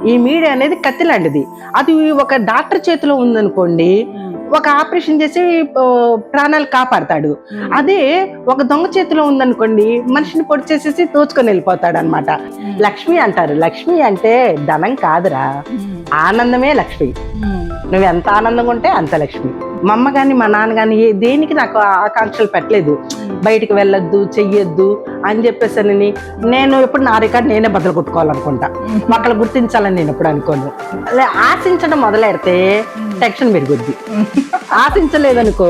ఈ మీడియా అనేది కత్తి లాంటిది. అది ఒక డాక్టర్ చేతిలో ఉందనుకోండి, ఒక ఆపరేషన్ చేసి ప్రాణాలు కాపాడతాడు. అదే ఒక దొంగ చేతిలో ఉందనుకోండి, మనిషిని పొడి చేసేసి దోచుకొని వెళ్ళిపోతాడు అనమాట. లక్ష్మి అంటారు. లక్ష్మి అంటే ధనం కాదురా, ఆనందమే లక్ష్మి. నువ్వు ఎంత ఆనందంగా ఉంటే అంత లక్ష్మి. మా అమ్మ కానీ మా నాన్న కానీ దేనికి నాకు ఆకాంక్షలు పెట్టలేదు. బయటికి వెళ్ళొద్దు, చెయ్యొద్దు అని చెప్పేసని నేను ఎప్పుడు నా రికార్డు నేనే బదులు కొట్టుకోవాలనుకుంటా. ఒకళ్ళు గుర్తించాలని నేను ఎప్పుడు అనుకోను. ఆశించడం మొదలెడితే టెన్షన్ పెరుగుద్ది. ఆశించలేదనుకో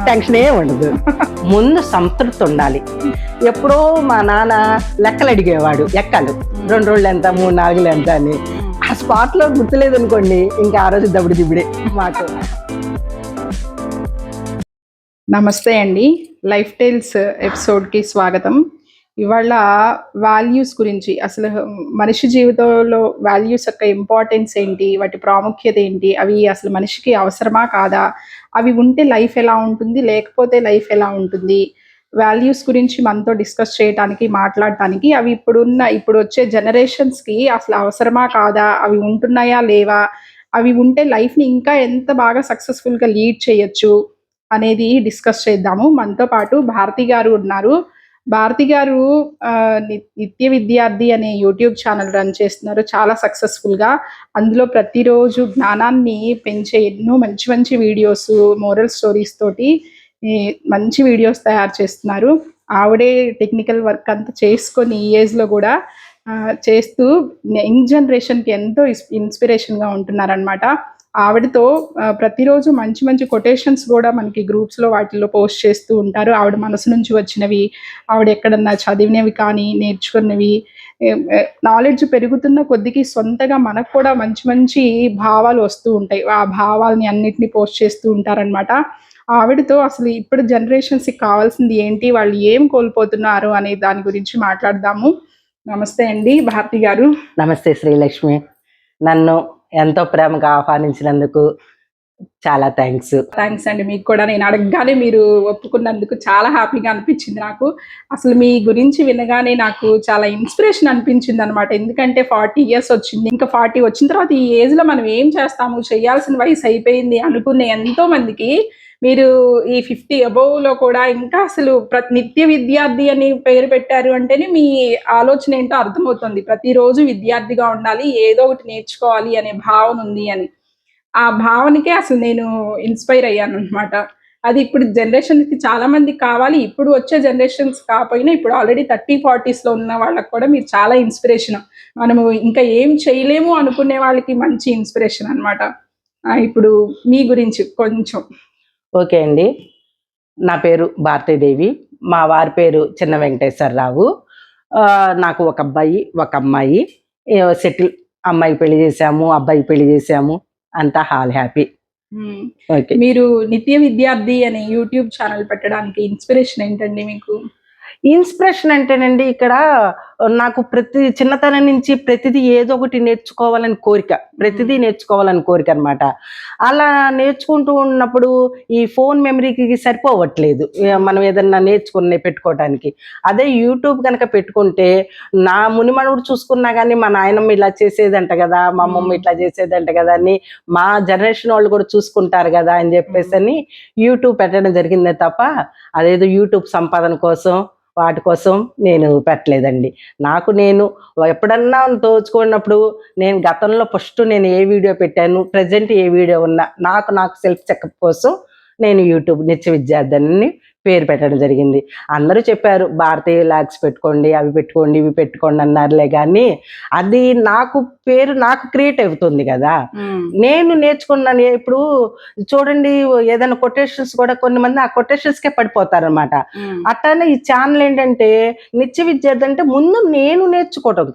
టెన్షన్ ఏ ఉండదు. ముందు సంతృప్తి ఉండాలి. ఎప్పుడో మా నాన్న లెక్కలు అడిగేవాడు, ఎక్కలు 2 రోజులు ఎంత, 3 4 ఎంత అని. ఆ స్పాట్ లో గుర్తులేదనుకోండి, ఇంకా ఆ రోజు దబుడి దిబిడే మాకు. నమస్తే అండి, లైఫ్ టైల్స్ ఎపిసోడ్కి స్వాగతం. ఇవాళ వాల్యూస్ గురించి, అసలు మనిషి జీవితంలో వాల్యూస్ యొక్క ఇంపార్టెన్స్ ఏంటి, వాటి ప్రాముఖ్యత ఏంటి, అవి అసలు మనిషికి అవసరమా కాదా, అవి ఉంటే లైఫ్ ఎలా ఉంటుంది, లేకపోతే లైఫ్ ఎలా ఉంటుంది, వాల్యూస్ గురించి మనతో డిస్కస్ చేయడానికి, మాట్లాడటానికి, అవి ఇప్పుడు వచ్చే జనరేషన్స్కి అసలు అవసరమా కాదా, అవి ఉంటున్నాయా లేవా, అవి ఉంటే లైఫ్ని ఇంకా ఎంత బాగా సక్సెస్ఫుల్గా లీడ్ చేయొచ్చు అనేది డిస్కస్ చేద్దాము. మనతో పాటు భారతి గారు ఉన్నారు. భారతి గారు నిత్య విద్యార్థి అనే యూట్యూబ్ ఛానల్ రన్ చేస్తున్నారు, చాలా సక్సెస్ఫుల్గా. అందులో ప్రతిరోజు జ్ఞానాన్ని పెంచే ఎన్నో మంచి మంచి వీడియోస్, మోరల్ స్టోరీస్ తోటి మంచి వీడియోస్ తయారు చేస్తున్నారు. ఆవిడే టెక్నికల్ వర్క్ అంతా చేసుకొని ఈ ఏజ్లో కూడా చేస్తూ యంగ్ జనరేషన్కి ఎంతో ఇన్స్పిరేషన్గా ఉంటున్నారనమాట. ఆవిడతో ప్రతిరోజు మంచి మంచి కొటేషన్స్ కూడా మనకి గ్రూప్స్లో వాటిల్లో పోస్ట్ చేస్తూ ఉంటారు. ఆవిడ మనసు నుంచి వచ్చినవి, ఆవిడ ఎక్కడన్నా చదివినవి కానీ, నేర్చుకున్నవి, నాలెడ్జ్ పెరుగుతున్న కొద్దికి సొంతగా మనకు కూడా మంచి మంచి భావాలు వస్తూ ఉంటాయి. ఆ భావాలని అన్నిటినీ పోస్ట్ చేస్తూ ఉంటారనమాట. ఆవిడతో అసలు ఇప్పుడు జనరేషన్స్కి కావాల్సింది ఏంటి, వాళ్ళు ఏం కోల్పోతున్నారు అనే దాని గురించి మాట్లాడదాము. నమస్తే అండి భారతి గారు. నమస్తే శ్రీలక్ష్మి. నన్ను ఎంతో ప్రేమగా ఆహ్వానించినందుకు చాలా థ్యాంక్స్ అండి. మీకు కూడా నేను అడగగానే మీరు ఒప్పుకున్నందుకు చాలా హ్యాపీగా అనిపించింది నాకు. అసలు మీ గురించి వినగానే నాకు చాలా ఇన్స్పిరేషన్ అనిపించింది అనమాట. ఎందుకంటే 40 years వచ్చింది, ఇంకా 40 వచ్చిన తర్వాత ఈ ఏజ్లో మనం ఏం చేస్తాము, చేయాల్సిన వయసు అయిపోయింది అనుకునే ఎంతో మందికి మీరు ఈ 50 అబోవ్లో కూడా ఇంకా అసలు నిత్య విద్యార్థి అని పేరు పెట్టారు అంటేనే మీ ఆలోచన ఏంటో అర్థమవుతుంది. ప్రతిరోజు విద్యార్థిగా ఉండాలి, ఏదో ఒకటి నేర్చుకోవాలి అనే భావన ఉంది అని. ఆ భావనకే అసలు నేను ఇన్స్పైర్ అయ్యాను అనమాట. అది ఇప్పుడు జనరేషన్కి చాలా మందికి కావాలి. ఇప్పుడు వచ్చే జనరేషన్స్ కాకపోయినా ఇప్పుడు ఆల్రెడీ 30-40sలో ఉన్న వాళ్ళకి కూడా మీరు చాలా ఇన్స్పిరేషన్. మనము ఇంకా ఏం చేయలేము అనుకునే వాళ్ళకి మంచి ఇన్స్పిరేషన్ అనమాట. ఇప్పుడు మీ గురించి కొంచెం. ఓకే అండి. నా పేరు భారతీదేవి, మా వారి పేరు చిన్న వెంకటేశ్వరరావు. నాకు ఒక అబ్బాయి, ఒక అమ్మాయి. సెటిల్. అమ్మాయి పెళ్లి చేసాము, అబ్బాయి పెళ్లి చేసాము, అంతా హాల్ హ్యాపీ. ఓకే. మీరు నిత్య విద్యార్థి అనే యూట్యూబ్ ఛానల్ పెట్టడానికి ఇన్స్పిరేషన్ ఏంటండి మీకు? ఇన్స్పిరేషన్ అంటేనండి, ఇక్కడ నాకు ప్రతి చిన్నతనం నుంచి ప్రతిదీ ఏదో ఒకటి నేర్చుకోవాలని కోరిక, ప్రతిదీ నేర్చుకోవాలని కోరిక అనమాట. అలా నేర్చుకుంటూ ఉన్నప్పుడు ఈ ఫోన్ మెమరీకి సరిపోవట్లేదు మనం ఏదన్నా నేర్చుకుని పెట్టుకోవడానికి. అదే యూట్యూబ్ కనుక పెట్టుకుంటే నా మునిమనుడు చూసుకున్నా కానీ మా నాయనమ్మ ఇలా చేసేదంట కదా, మా అమ్మమ్మ ఇట్లా చేసేదంట కదా అని మా జనరేషన్ వాళ్ళు కూడా చూసుకుంటారు కదా అని చెప్పేసి అని యూట్యూబ్ పెట్టడం జరిగిందే తప్ప అదేదో యూట్యూబ్ సంపాదన కోసం వాటి కోసం నేను పెట్టలేదండి. నాకు నేను ఎప్పుడన్నా తోచుకున్నప్పుడు నేను గతంలో ఫస్ట్ నేను ఏ వీడియో పెట్టాను, ప్రజెంట్ ఏ వీడియో ఉన్నా, నాకు సెల్ఫ్ చెకప్ కోసం నేను యూట్యూబ్ నిత్య విద్యార్థిని పేరు పెట్టడం జరిగింది. అందరూ చెప్పారు భారతీయ లాగ్స్ పెట్టుకోండి, అవి పెట్టుకోండి, ఇవి పెట్టుకోండి అన్నారులే, కానీ అది పేరు నాకు క్రియేట్ అవుతుంది కదా. నేను నేర్చుకున్నాను. ఇప్పుడు చూడండి, ఏదైనా కొటేషన్స్ కూడా కొన్ని మంది ఆ కొటేషన్స్కే పడిపోతారనమాట. అట్లానే ఈ ఛానల్ ఏంటంటే నిత్య విద్యార్థి అంటే ముందు నేను నేర్చుకోవటం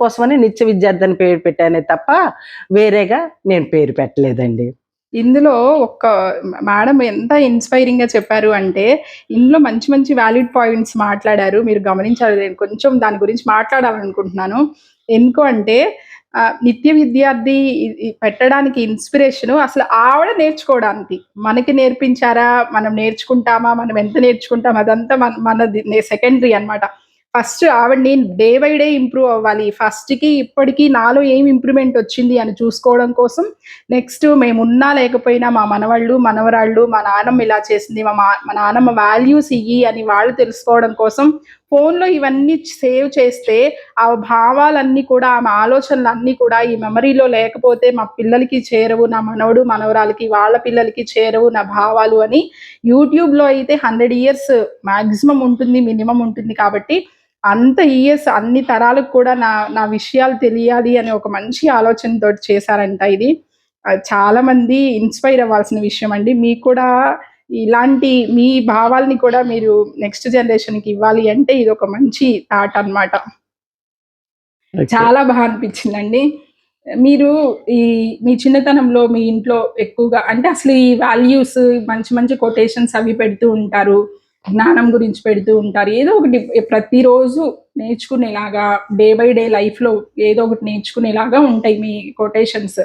కోసమని నిత్య విద్యార్థి అని పేరు పెట్టానే తప్ప వేరేగా నేను పేరు పెట్టలేదండి. ఇందులో ఒక మేడం ఎంత ఇన్స్పైరింగ్గా చెప్పారు అంటే, ఇందులో మంచి మంచి వ్యాలిడ్ పాయింట్స్ మాట్లాడారు. మీరు గమనించాలి, నేను కొంచెం దాని గురించి మాట్లాడాలనుకుంటున్నాను. ఎందుకు అంటే నిత్య విద్యార్థి పెట్టడానికి ఇన్స్పిరేషను అసలు ఆవిడ నేర్చుకోవడానికి. మనకి నేర్పించారా, మనం నేర్చుకుంటామా, మనం ఎంత నేర్చుకుంటాం అదంతా మనది సెకండరీ అనమాట. ఫస్ట్ ఆవిడని డే బై డే ఇంప్రూవ్ అవ్వాలి. ఫస్ట్‌కి ఇప్పటికి నాలో ఏం ఇంప్రూవ్‌మెంట్ వచ్చింది అని చూసుకోవడం కోసం, నెక్స్ట్ మేమున్నా లేకపోయినా మా మనవళ్ళు, మనవరాళ్ళు, మా నాన్నమ్మ ఇలా చేసింది, మా నాన్నమ్మ వాల్యూస్ ఇయ్యి అని వాళ్ళు తెలుసుకోవడం కోసం ఫోన్‌లో ఇవన్నీ సేవ్ చేస్తే, ఆ భావాలన్నీ కూడా, ఆమె ఆలోచనలన్నీ కూడా ఈ మెమరీలో లేకపోతే మా పిల్లలకి చేరవు, నా మనవడు, మనవరాలకి, వాళ్ళ పిల్లలకి చేరవు నా భావాలు అని యూట్యూబ్‌లో అయితే 100 ఇయర్స్ మాక్సిమం ఉంటుంది, మినిమమ్ ఉంటుంది కాబట్టి అంత ఇయర్స్ అన్ని తరాలకు కూడా నా విషయాలు తెలియాలి అనే ఒక మంచి ఆలోచనతోటి చేశారంట ఇది. చాలా మంది ఇన్స్పైర్ అవ్వాల్సిన విషయం అండి. మీకు కూడా ఇలాంటి మీ భావాల్ని కూడా మీరు నెక్స్ట్ జనరేషన్‌కి ఇవ్వాలి అంటే ఇదొక మంచి థాట్ అన్నమాట. చాలా బాగా అనిపించిందండి. మీరు మీ చిన్నతనంలో మీ ఇంట్లో ఎక్కువగా అంటే అసలు ఈ వాల్యూస్ మంచి మంచి కొటేషన్స్ అవి పెడుతూ ఉంటారు. జ్ఞానం గురించి పెడుతూ ఉంటారు. ఏదో ఒకటి ప్రతిరోజు నేర్చుకునేలాగా డే బై డే లైఫ్‌లో ఏదో ఒకటి నేర్చుకునేలాగా ఉంటాయి మీ కొటేషన్స్.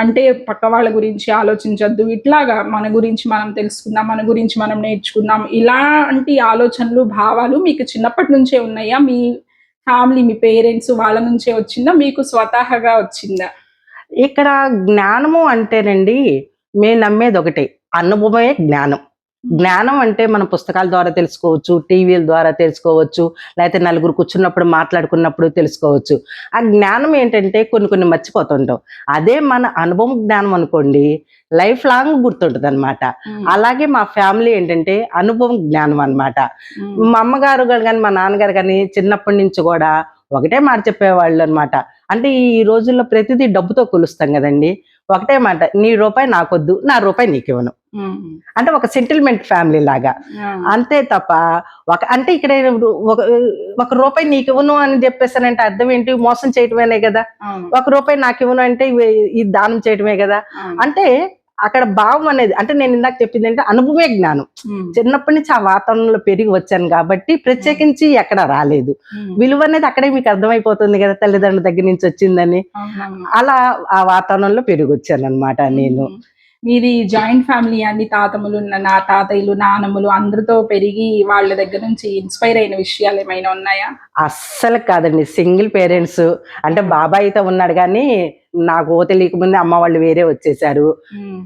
అంటే పక్క వాళ్ళ గురించి ఆలోచించొద్దు. ఇట్లాగా మన గురించి మనం తెలుసుకుందాం. మన గురించి మనం నేర్చుకుందాం. ఇలాంటి ఆలోచనలు, భావాలు మీకు చిన్నప్పటి నుంచే ఉన్నాయా? మీ ఫ్యామిలీ, మీ పేరెంట్స్ వాళ్ళ నుంచే వచ్చిందా? మీకు స్వతహాగా వచ్చిందా? ఇక్కడ జ్ఞానము అంటేనండి, మేము నమ్మేది ఒకటే, అనుభవమే జ్ఞానం. జ్ఞానం అంటే మనం పుస్తకాల ద్వారా తెలుసుకోవచ్చు, టీవీల ద్వారా తెలుసుకోవచ్చు, లేకపోతే నలుగురు కూర్చున్నప్పుడు మాట్లాడుకున్నప్పుడు తెలుసుకోవచ్చు. ఆ జ్ఞానం ఏంటంటే కొన్ని కొన్ని మర్చిపోతుంటాం. అదే మన అనుభవం జ్ఞానం అనుకోండి, లైఫ్ లాంగ్ గుర్తుంటదనమాట. అలాగే మా ఫ్యామిలీ ఏంటంటే అనుభవం జ్ఞానం అన్నమాట. మా అమ్మగారు కానీ మా నాన్నగారు కానీ చిన్నప్పటి నుంచి కూడా ఒకటే మాట చెప్పేవాళ్ళు అనమాట. అంటే ఈ రోజుల్లో ప్రతిదీ డబ్బుతో కొలుస్తాం కదండి. ఒకటే మాట, నీ రూపాయి నాకొద్దు, నా రూపాయి నీకివ్వను. అంటే ఒక సెటిల్మెంట్ ఫ్యామిలీ లాగా. అంతే తప్ప అంటే ఇక్కడ ఒక ఒక రూపాయి నీకివ్వను అని చెప్పేసానంటే అర్థం ఏంటి? మోసం చేయటమేనే కదా. ఒక రూపాయి నాకివ్వను అంటే ఈ దానం చేయటమే కదా. అంటే అక్కడ భావం అనేది, అంటే నేను ఇందాక చెప్పింది అంటే అనుభవమే జ్ఞానం. చిన్నప్పటి నుంచి ఆ వాతావరణంలో పెరిగి వచ్చాను కాబట్టి ప్రత్యేకించి ఎక్కడ రాలేదు. విలువ అనేది అక్కడే మీకు అర్థమైపోతుంది కదా, తల్లిదండ్రుల దగ్గర నుంచి వచ్చిందని. అలా ఆ వాతావరణంలో పెరిగి వచ్చాను అనమాట నేను. మీది జాయింట్ ఫ్యామిలీ అండి? తాతములు, నా తాతయ్యలు, నానమ్మలు అందరితో పెరిగి వాళ్ళ దగ్గర నుంచి ఇన్స్పైర్ అయిన విషయాలు ఏమైనా ఉన్నాయా? అస్సలు కాదండి, సింగిల్ పేరెంట్స్. అంటే బాబాయ్ అయితే ఉన్నాడు కానీ నాకు తెలియక ముందే అమ్మ వాళ్ళు వేరే వచ్చేసారు.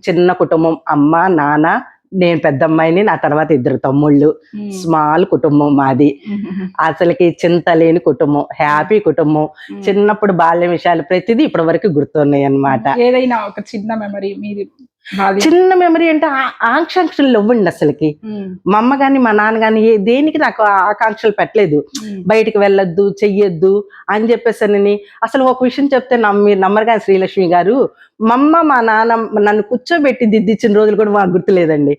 చిన్న కుటుంబం, అమ్మ నాన్న, నేను పెద్ద అమ్మాయిని, నా తర్వాత 2 తమ్ముళ్ళు. స్మాల్ కుటుంబం మాది. అసలుకి చింత లేని కుటుంబం, హ్యాపీ కుటుంబం. చిన్నప్పుడు బాల్య విషయాలు ప్రతిదీ ఇప్పటి వరకు గుర్తున్నాయి అన్నమాట. ఏదైనా ఒక చిన్న మెమరీ మీది? చిన్న మెమరీ అంటే ఆకాంక్షలు ఇవ్వండి అసలుకి. మా అమ్మ గాని మా నాన్న గాని దేనికి నాకు ఆకాంక్షలు పెట్టలేదు. బయటికి వెళ్ళొద్దు, చెయ్యొద్దు అని చెప్పేసని. అసలు ఒక విషయం చెప్తే మీరు నమ్మరు కానీ శ్రీలక్ష్మి గారు, మా అమ్మ మా నాన్న నన్ను కూర్చోబెట్టి దిద్దిచ్చిన రోజులు కూడా మాకు గుర్తులేదండి.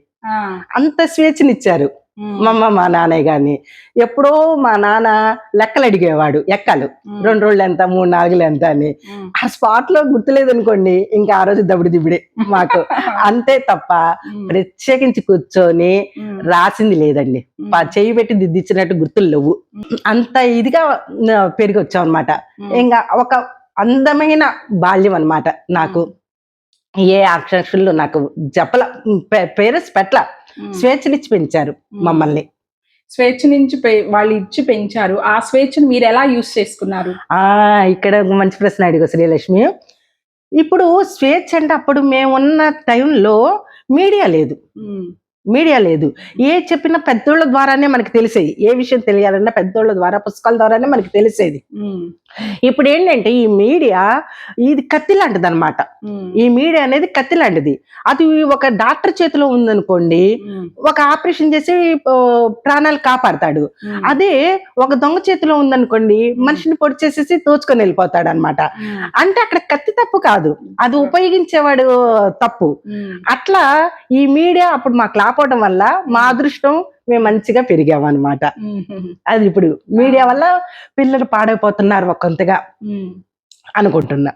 అంత స్వేచ్ఛనిచ్చారు మా అమ్మ మా నాన్న గాని. ఎప్పుడో మా నాన్న లెక్కలు అడిగేవాడు, ఎక్కలు 2 రోజులు ఎంత, 3 4 ఎంత అని. ఆ స్పాట్ లో గుర్తులేదు అనుకోండి, ఇంకా ఆ రోజు దబుడు దిబిడే మాకు. అంతే తప్ప ప్రత్యేకించి కూర్చొని రాసింది లేదండి. చెయ్యి పెట్టి దిద్దిచ్చినట్టు గుర్తులు లేవు. అంత ఇదిగా పెరిగి వచ్చాం అనమాట. ఇంకా ఒక అందమైన బాల్యం అనమాట నాకు. ఏ ఆకాంక్షలు నాకు చెప్పల, పేరెంట్స్ పెట్ల, స్వేచ్ఛనిచ్చి పెంచారు మమ్మల్ని. స్వేచ్ఛ నుంచి వాళ్ళు ఇచ్చి పెంచారు. ఆ స్వేచ్ఛను మీరు ఎలా యూజ్ చేసుకున్నారు? ఇక్కడ మంచి ప్రశ్న అడిగా శ్రీలక్ష్మి. ఇప్పుడు స్వేచ్ఛ అంటే అప్పుడు మేమున్న టైంలో మీడియా లేదు. ఏ చెప్పినా పెద్దోళ్ళ ద్వారానే మనకి తెలిసేది. ఏ విషయం తెలియాలన్నా పెద్దోళ్ళ ద్వారా, పుస్తకాల ద్వారానే మనకి తెలిసేది. ఇప్పుడు ఏంటంటే ఈ మీడియా ఇది కత్తి లాంటిది అనమాట. ఈ మీడియా అనేది కత్తి లాంటిది. అది ఒక డాక్టర్ చేతిలో ఉందనుకోండి, ఒక ఆపరేషన్ చేసి ప్రాణాలు కాపాడతాడు. అదే ఒక దొంగ చేతిలో ఉందనుకోండి, మనిషిని పొడి చేసేసి తోచుకొని వెళ్ళిపోతాడు అనమాట. అంటే అక్కడ కత్తి తప్పు కాదు, అది ఉపయోగించేవాడు తప్పు. అట్లా ఈ మీడియా అప్పుడు మాకు లేకపోవడం వల్ల మా అదృష్టం, మేము మంచిగా పెరిగామన్నమాట. అది ఇప్పుడు మీడియా వల్ల పిల్లలు పాడైపోతున్నారు కొంతగా అనుకుంటున్నా.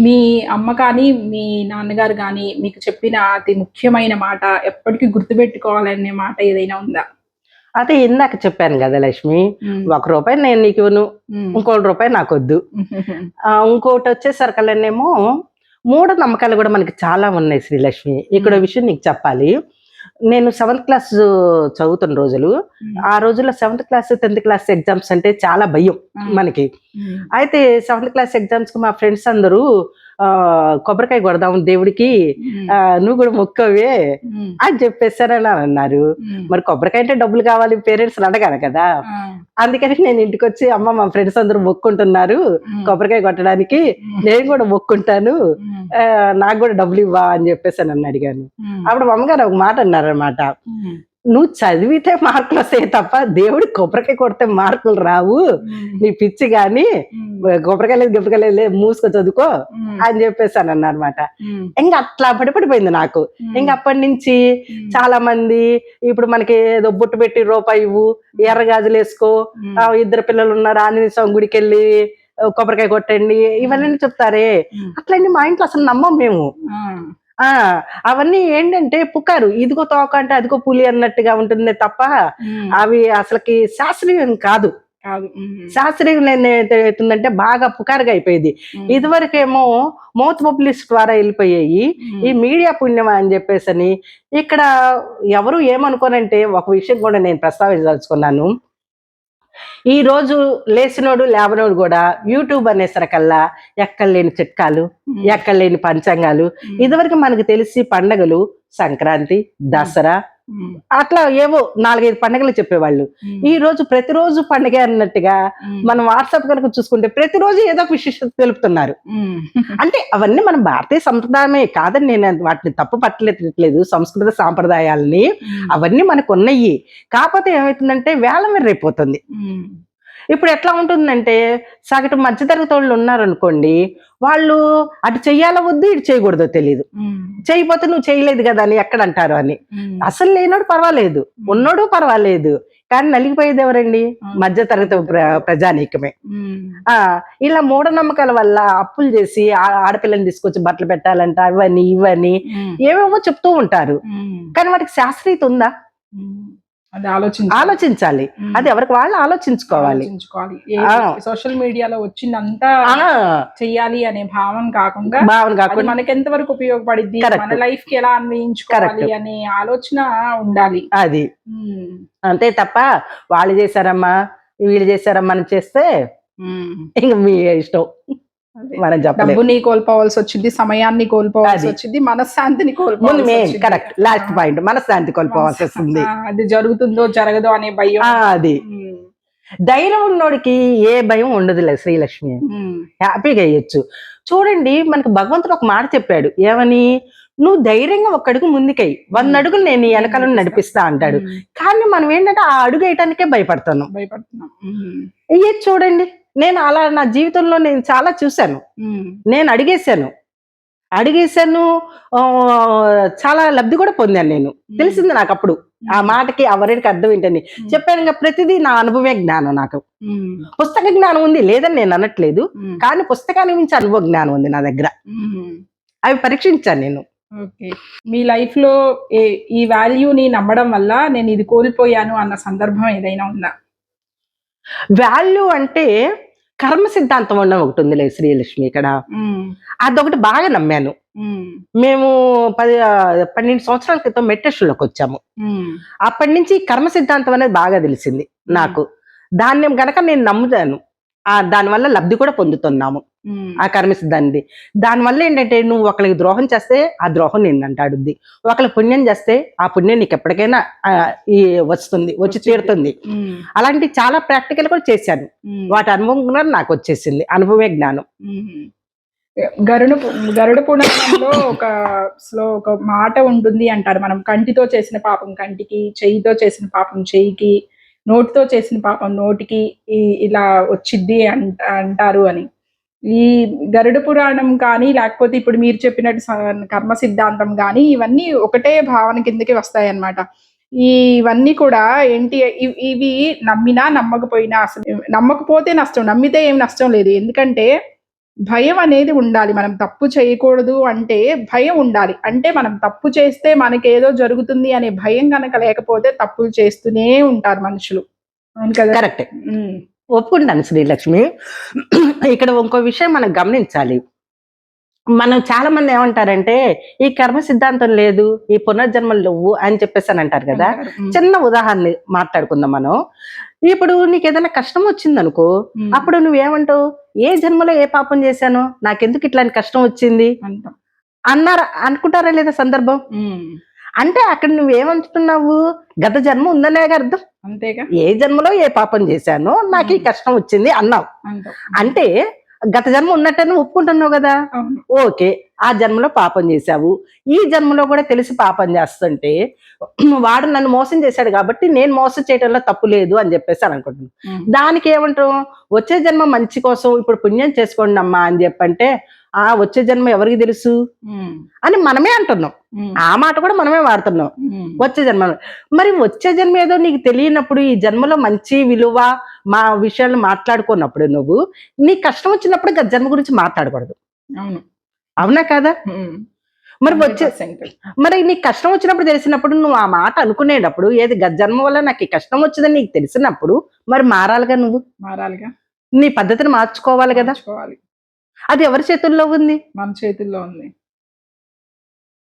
మీ అమ్మ కానీ మీ నాన్నగారు కానీ మీకు చెప్పిన అతి ముఖ్యమైన మాట, ఎప్పటికీ గుర్తుపెట్టుకోవాలనే మాట ఏదైనా ఉందా? అదే ఇందాక చెప్పాను కదా లక్ష్మి, 1 రూపాయి నేను నీకు ఇవ్వను, ఇంకో రూపాయి నాకొద్దు. ఇంకోటి వచ్చేసరికల్లేమో మూఢ నమ్మకాలు కూడా మనకి చాలా ఉన్నాయి శ్రీలక్ష్మి. ఇక్కడ విషయం నీకు చెప్పాలి. నేను 7th క్లాస్ చదువుతున్న రోజులు. ఆ రోజుల్లో 7th class, 10th class exams అంటే చాలా భయం మనకి. అయితే 7th క్లాస్ ఎగ్జామ్స్‌కి మా ఫ్రెండ్స్ అందరూ కొబ్బరికాయ కొడదాం దేవుడికి, నువ్వు కూడా మొక్కవే అని చెప్పేసారని అన్నారు. మరి కొబ్బరికాయ అంటే డబ్బులు కావాలి, పేరెంట్స్‌ని అడగాలి కదా! అందుకని నేను ఇంటికొచ్చి, అమ్మ మా ఫ్రెండ్స్ అందరూ మొక్కుంటున్నారు కొబ్బరికాయ కొట్టడానికి, నేను కూడా మొక్కుంటాను, నాకు కూడా డబ్బులు ఇవ్వా అని చెప్పేసి నన్ను అడిగాను. అప్పుడు మా అమ్మగారు ఒక మాట అన్నారనమాట, నువ్వు చదివితే మార్కులు వస్తాయి తప్ప దేవుడికి కొబ్బరికాయ కొడితే మార్కులు రావు, నీ పిచ్చి గాని, కొబ్బరికాయ లేదు మూసుకో చదువుకో అని చెప్పేసాను అన్నమాట. ఇంకా అట్లా పడిపోయింది నాకు. ఇంకా అప్పటి నుంచి చాలా మంది ఇప్పుడు మనకి ఏదో బొట్టు పెట్టి రూపాయి ఇవ్వు, ఎర్ర గాజులు వేసుకో, 2 పిల్లలు ఉన్నారు ఆంజనేయ స్వామి గుడికి వెళ్ళి కొబ్బరికాయ కొట్టండి, ఇవన్నీ చెప్తారే. అట్లన్నీ మా ఇంట్లో అసలు నమ్మం మేము. అవన్నీ ఏంటంటే పుకారు, ఇదిగో తోక అంటే అదిగో పులి అన్నట్టుగా ఉంటుంది తప్ప అవి అసలుకి శాస్త్రీయం కాదు. శాస్త్రీయం అవుతుందంటే బాగా పుకారుగా అయిపోయేది. ఇదివరకేమో మౌత్ పబ్లిసిటీ ద్వారా వెళ్ళిపోయాయి, ఈ మీడియా పుణ్యమా అని చెప్పేసి. ఇక్కడ ఎవరు ఏమనుకోనంటే ఒక విషయం కూడా నేను ప్రస్తావించదలుచుకున్నాను. ఈ రోజు లేచినోడు లేవనోడు కూడా యూట్యూబ్ అనేసరికల్లా ఎక్కడలేని చిట్కాలు, ఎక్కడలేని పంచాంగాలు. ఇదివరకు మనకు తెలిసి పండగలు సంక్రాంతి, దసరా, అట్లా ఏవో 4-5 పండుగలు చెప్పేవాళ్ళు. ఈ రోజు ప్రతిరోజు పండుగ అన్నట్టుగా మనం వాట్సాప్ కనుక చూసుకుంటే ప్రతిరోజు ఏదో ఒక విశేషత తెలుపుతున్నారు. అంటే అవన్నీ మన భారతీయ సంప్రదాయమే కాదని నేను వాటిని తప్పు పట్టలేదు, సంస్కృత సాంప్రదాయాలని అవన్నీ మనకు ఉన్నాయి. కాకపోతే ఏమవుతుందంటే వేళ మీరైపోతుంది. ఇప్పుడు ఎట్లా ఉంటుందంటే సగటు మధ్యతరగతి వాళ్ళు ఉన్నారనుకోండి, వాళ్ళు అటు చెయ్యాలో వద్దు, ఇటు చేయకూడదో తెలియదు. చేయకపోతే నువ్వు చేయలేదు కదా అని ఎక్కడ అంటారు అని. అసలు లేనోడు పర్వాలేదు, ఉన్నోడు పర్వాలేదు, కానీ నలిగిపోయేది ఎవరండి? మధ్యతరగతి ప్రజానీకమే. ఇలా మూఢనమ్మకాల వల్ల అప్పులు చేసి ఆడపిల్లని తీసుకొచ్చి బట్టలు పెట్టాలంట, అవని ఇవని ఏమేమో చెప్తూ ఉంటారు. కానీ వాటికి శాస్త్రీయత ఉందా? అది ఆలోచించాలి. అది ఎవరికి వాళ్ళు ఆలోచించుకోవాలి. సోషల్ మీడియాలో వచ్చిందంతా చెయ్యాలి అనే భావన కాకుండా మనకి ఎంత వరకు ఉపయోగపడింది, మన లైఫ్ కి ఎలా అన్వయించుకోవాలి అనే ఆలోచన ఉండాలి. అది అంతే తప్ప వాళ్ళు చేశారమ్మా వీళ్ళు చేశారమ్మా అని చేస్తే ఇంక మీ ఇష్టం. మనం డబ్బుని కోల్పోవాల్సి వచ్చింది, సమయాన్ని కోల్పోవాల్సి వచ్చింది, మనశ్శాంతిని కోల్పోవాలి. కరెక్ట్, లాస్ట్ పాయింట్, మనశ్శాంతి కోల్పోవాల్సి వస్తుంది. అది జరుగుతుందో జరగదో అనే భయం. అది ధైర్యం ఉన్నోడికి ఏ భయం ఉండదులే శ్రీలక్ష్మి, హ్యాపీగా వేయచ్చు. చూడండి, మనకు భగవంతుడు ఒక మాట చెప్పాడు, ఏమని? నువ్వు ధైర్యంగా ఒక అడుగు ముందుకై 100 అడుగులు నేను వెనకాలను నడిపిస్తా అంటాడు. కానీ మనం ఏంటంటే ఆ అడుగు వేయటానికే భయపడుతున్నాం. ఇది చూడండి, నేను అలా నా జీవితంలో నేను చాలా చూశాను. నేను అడిగేశాను, చాలా లబ్ధి కూడా పొందాను. నేను తెలిసింది నాకు అప్పుడు ఆ మాటకి ఆ వరేడికి అర్థం ఏంటని చెప్పాను. ప్రతిదీ నా అనుభవే జ్ఞానం. నాకు పుస్తక జ్ఞానం ఉంది లేదని నేను అనట్లేదు, కానీ పుస్తకాన్ని మించి అనుభవ జ్ఞానం ఉంది నా దగ్గర. అవి పరీక్షించాను నేను. మీ లైఫ్ లో ఈ వాల్యూని నమ్మడం వల్ల నేను ఇది కోల్పోయాను అన్న సందర్భం ఏదైనా ఉందా? వాల్యూ అంటే కర్మ సిద్ధాంతం అన్న ఒకటి ఉందిలే శ్రీలక్ష్మి. ఇక్కడ అదొకటి బాగా నమ్మాను. మేము 12 సంవత్సరాల క్రితం మెడిటేషన్లోకి వచ్చాము. అప్పటి నుంచి కర్మ సిద్ధాంతం అనేది బాగా తెలిసింది నాకు. దాన్ని గనక నేను నమ్ముతాను, దానివల్ల లబ్ధి కూడా పొందుతున్నాము ఆ కర్మ సిద్ధాంతి. దానివల్ల ఏంటంటే నువ్వు ఒకరికి ద్రోహం చేస్తే ఆ ద్రోహం నేను అంటాడుద్ది, ఒకరికి పుణ్యం చేస్తే ఆ పుణ్యం నీకు ఎప్పటికైనా వచ్చి తీరుతుంది. అలాంటి చాలా ప్రాక్టికల్ కూడా చేశాను. వాటి అనుభవం కూడా నాకు వచ్చేసింది, అనుభవమే జ్ఞానం. గరుడ పురాణంలో ఒక మాట ఉంటుంది అంటారు, మనం కంటితో చేసిన పాపం కంటికి, చెయ్యితో చేసిన పాపం చెయ్యికి, నోటితో చేసిన పాపం నోటికి ఇలా వచ్చిద్ది అంటారు అని. ఈ గరుడ పురాణం కానీ లేకపోతే ఇప్పుడు మీరు చెప్పినట్టు కర్మ సిద్ధాంతం కానీ ఇవన్నీ ఒకటే భావన కిందకి వస్తాయి అన్నమాట. ఇవన్నీ కూడా ఏంటి, ఇవి నమ్మినా నమ్మకపోయినా, అసలు నమ్మకపోతే నష్టం, నమ్మితే ఏం నష్టం లేదు. ఎందుకంటే భయం అనేది ఉండాలి. మనం తప్పు చేయకూడదు అంటే భయం ఉండాలి. అంటే మనం తప్పు చేస్తే మనకేదో జరుగుతుంది అనే భయం కనుక లేకపోతే తప్పులు చేస్తూనే ఉంటారు మనుషులు. అవును కదా? కరెక్ట్, ఒప్పుకుంటాను శ్రీలక్ష్మి. ఇక్కడ ఇంకో విషయం మనం గమనించాలి. మనం చాలా మంది ఏమంటారంటే ఈ కర్మ సిద్ధాంతం లేదు, ఈ పునర్జన్మలు లేవు అని చెప్పేసి అని అంటారు కదా. అంటారు. చిన్న ఉదాహరణ మాట్లాడుకుందాం మనం. ఇప్పుడు నీకు ఏదైనా కష్టం వచ్చింది అనుకో, అప్పుడు నువ్వేమంటావు? ఏ జన్మలో ఏ పాపం చేశాను, నాకెందుకు ఇట్లాంటి కష్టం వచ్చింది అంటాం. అనుకుంటారా లేదా సందర్భం? అంటే అక్కడ నువ్వేమంటున్నావు? గత జన్మ ఉందనే అర్థం. అంతేగా. ఏ జన్మలో ఏ పాపం చేశానో నాకు ఈ కష్టం వచ్చింది అన్నావు. అంటాం. అంటే గత జన్మ ఉన్నట్టని ఒప్పుకుంటున్నావు కదా. అవును. ఓకే, ఆ జన్మలో పాపం చేశావు, ఈ జన్మలో కూడా తెలిసి పాపం చేస్తుంటే వాడు నన్ను మోసం చేశాడు కాబట్టి నేను మోసం చేయడంలో తప్పు లేదు అని చెప్పేసి అని అనుకుంటున్నాను. దానికి ఏమంటాం? వచ్చే జన్మ మంచి కోసం ఇప్పుడు పుణ్యం చేసుకోండి అమ్మా అని చెప్పంటే, ఆ వచ్చే జన్మ ఎవరికి తెలుసు అని మనమే అంటున్నాం. ఆ మాట కూడా మనమే వాడుతున్నాం, వచ్చే జన్మ. మరి వచ్చే జన్మ ఏదో నీకు తెలియనప్పుడు ఈ జన్మలో మంచి విలువ మా విషయాలు మాట్లాడుకున్నప్పుడు నువ్వు నీ కష్టం వచ్చినప్పుడు గత జన్మ గురించి మాట్లాడకూడదు. అవును. అవునా కదా? మరి మరి నీకు కష్టం వచ్చినప్పుడు తెలిసినప్పుడు నువ్వు ఆ మాట అనుకునేటప్పుడు ఏది గత జన్మ వల్ల నాకు ఈ కష్టం వచ్చిందని నీకు తెలిసినప్పుడు మరి మారాలిగా, నువ్వు మారాలిగా, నీ పద్ధతిని మార్చుకోవాలి కదా. అది ఎవరి చేతుల్లో ఉంది? మన చేతుల్లో ఉంది.